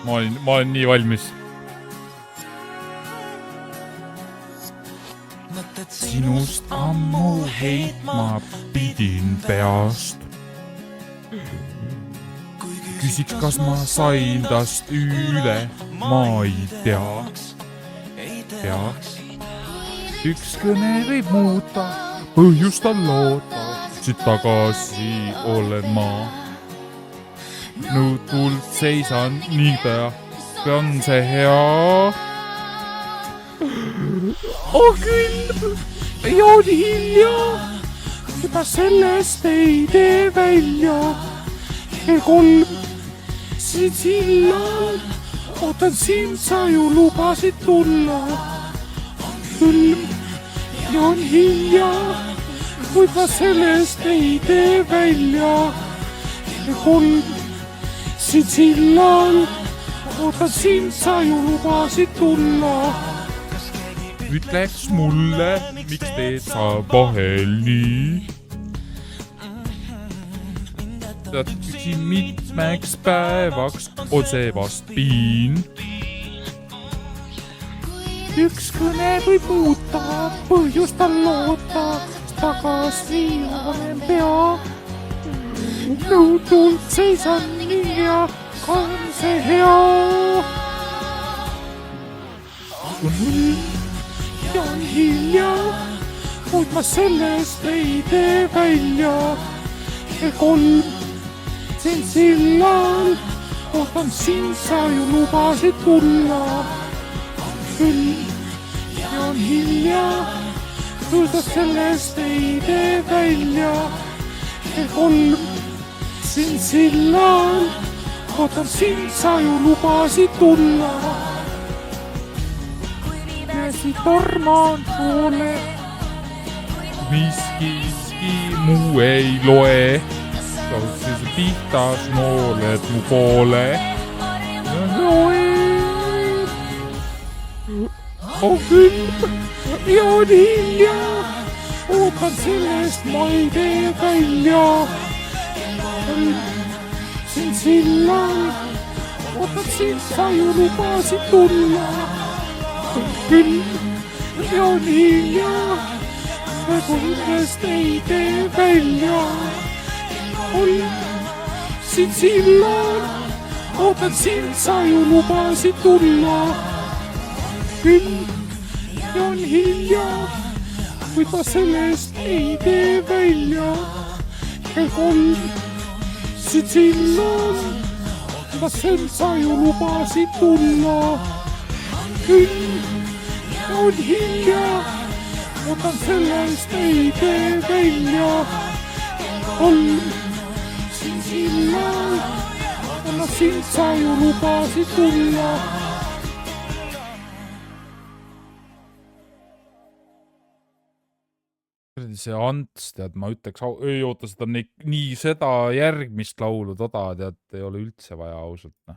Ma olen nii valmis. Sinust ammu heitma pidin peast. Küsiks, kas ma sain tast üle, ma ei tea. Üks kõne võib muuta, põhjustan loota, siit tagasi olen ma. Nõutult seisan niipea, on see hea. Küll, ja on hilja, juba sellest ei tee välja. Kell 3 siin sillal, ootan sind, sa ju lubasid tulla. Küll, ja on hilja, kuid ma sellest ei tee välja. Kell 3 siin sillal, ootan sind, sa ju lubasid tulla. Ütleks mulle, miks teed sa vahel nii? Tead, küsin mitmeks päevaks on see vast piin. Üks kõne võib muuta, põhjustan loota, tagasi olen pea. Nõutult seisan nii ja on see hea. Ja on hilja, kuid ma sellest ei tee välja. Kell 3 siin sillal, ootan sind, sa ju lubasid tulla. Küll, ja on hilja, kuid ma sellest ei tee välja. Kell 3 siin sillal, ootan sind, sa ju lubasid tulla. Torm on poole, miski muu ei loe. Kautsis pihtas nooled mu poole. Küll, ja on hilja, ootan sellest ma ei tee välja. Siin sillal, ootan sind, sa ju lubasid tulla. Küll, ja on hilja, sellest ei tee välja. Siin sillal, ootan sind, sa ju lubasid tulla. Küll, ja on hilja, kuid ma sellest ei tee välja. Kell 3 siin sillal, ootan sind, sa ju lubasid tulla. Küll, ja on hilja, ootan sellest ei tee välja. Siin sillal, ootan sind, sa ju lubasid tulla. See Ants, tead, ma ütleks, ei oota seda nii seda järgmist laulu, toda, tead, ei ole üldse vaja ausalt.